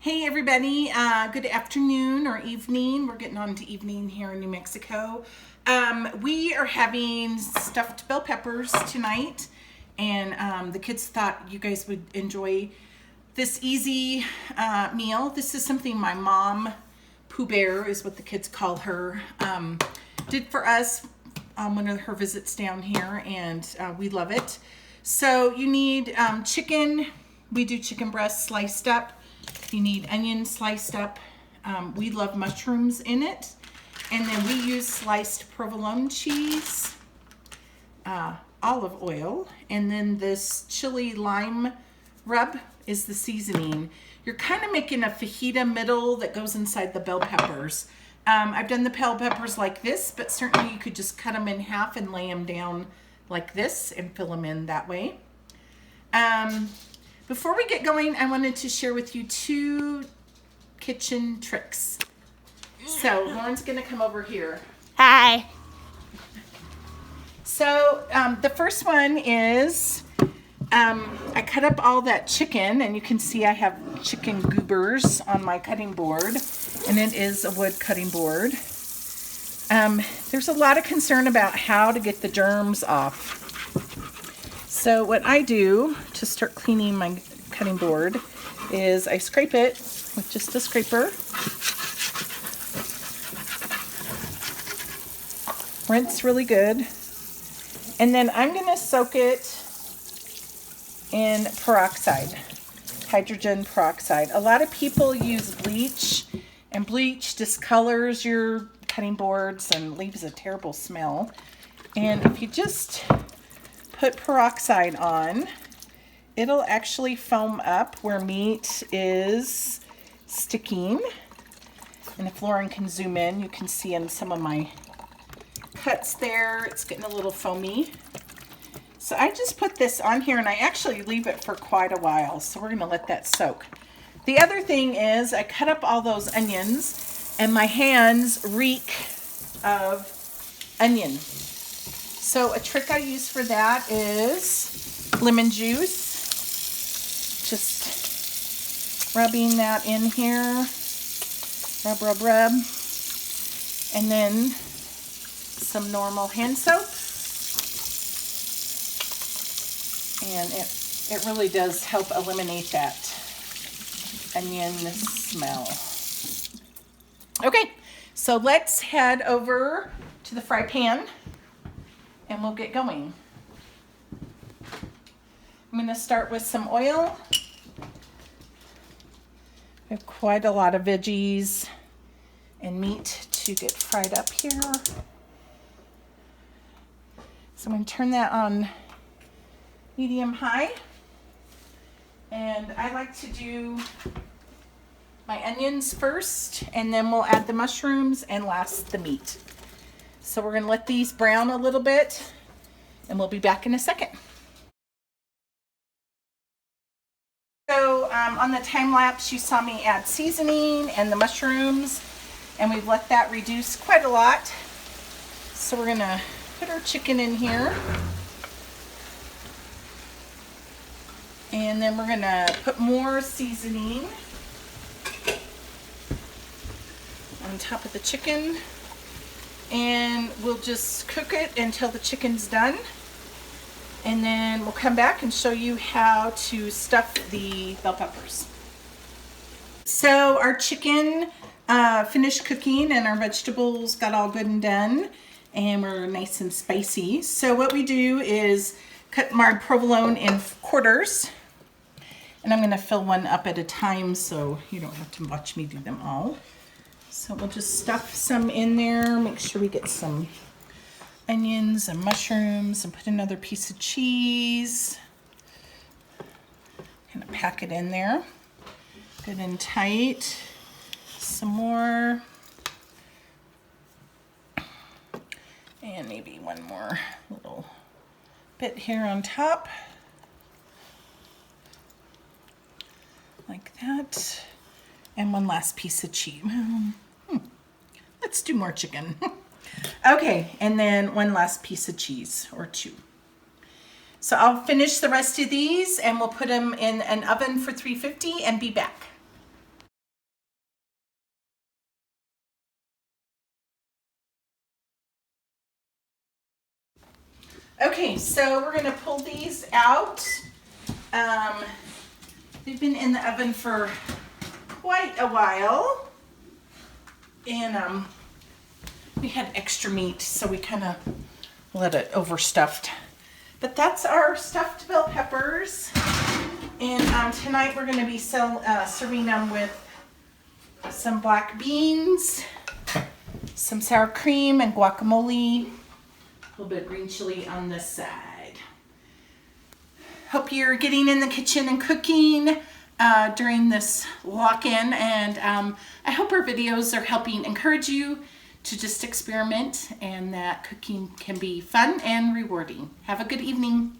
Hey everybody, good afternoon or evening. We're getting on to evening here in New Mexico. We are having stuffed bell peppers tonight, and the kids thought you guys would enjoy this easy meal. This is something my mom, Pooh Bear is what the kids call her, did for us on one of her visits down here, and we love it. So you need chicken. We do chicken breast sliced up. You need onion sliced up. We love mushrooms in it. And then we use sliced provolone cheese, olive oil, and then this chili lime rub is the seasoning. You're kind of making a fajita middle that goes inside the bell peppers. I've done the bell peppers like this, but certainly you could just cut them in half and lay them down like this and fill them in that way. Before we get going, I wanted to share with you 2 kitchen tricks. So Lauren's gonna come over here. Hi. So the first one is I cut up all that chicken, and you can see I have chicken goobers on my cutting board, and it is a wood cutting board. There's a lot of concern about how to get the germs off. So what I do to start cleaning my cutting board is I scrape it with just a scraper. Rinse really good. And then I'm going to soak it in peroxide, hydrogen peroxide. A lot of people use bleach, and bleach discolors your cutting boards and leaves a terrible smell. And if you just put peroxide on, it'll actually foam up where meat is sticking. And if Lauren can zoom in, you can see in some of my cuts there, it's getting a little foamy. So I just put this on here, and I actually leave it for quite a while. So we're gonna let that soak. The other thing is I cut up all those onions, and my hands reek of onion. So a trick I use for that is lemon juice. Just rubbing that in here. Rub, rub, rub. And then some normal hand soap. And it really does help eliminate that onion smell. Okay, so let's head over to the fry pan, and we'll get going. I'm going to start with some oil. We have quite a lot of veggies and meat to get fried up here. So I'm going to turn that on medium high. And I like to do my onions first, and then we'll add the mushrooms, and last the meat. So we're going to let these brown a little bit, and we'll be back in a second. So on the time lapse, you saw me add seasoning and the mushrooms, and we've let that reduce quite a lot. So we're going to put our chicken in here. And then we're going to put more seasoning on top of the chicken. And we'll just cook it until the chicken's done. And then we'll come back and show you how to stuff the bell peppers. So our chicken finished cooking, and our vegetables got all good and done, and we're nice and spicy. So what we do is cut my provolone in quarters, and I'm going to fill one up at a time so you don't have to watch me do them all. So we'll just stuff some in there, make sure we get some onions and mushrooms, and put another piece of cheese. Kind of pack it in there good and tight. Some more, and maybe one more little bit here on top, like that, and one last piece of cheese. Let's do more chicken. Okay, and then one last piece of cheese, or 2. So I'll finish the rest of these, and we'll put them in an oven for 350 and be back. Okay, so we're gonna pull these out. They've been in the oven for quite a while. And we had extra meat, so we kind of let it overstuffed. But that's our stuffed bell peppers. And tonight we're gonna be serving them with some black beans, some sour cream and guacamole, a little bit of green chili on this side. Hope you're getting in the kitchen and cooking during this lock-in, and I hope our videos are helping encourage you to just experiment and that cooking can be fun and rewarding. Have a good evening.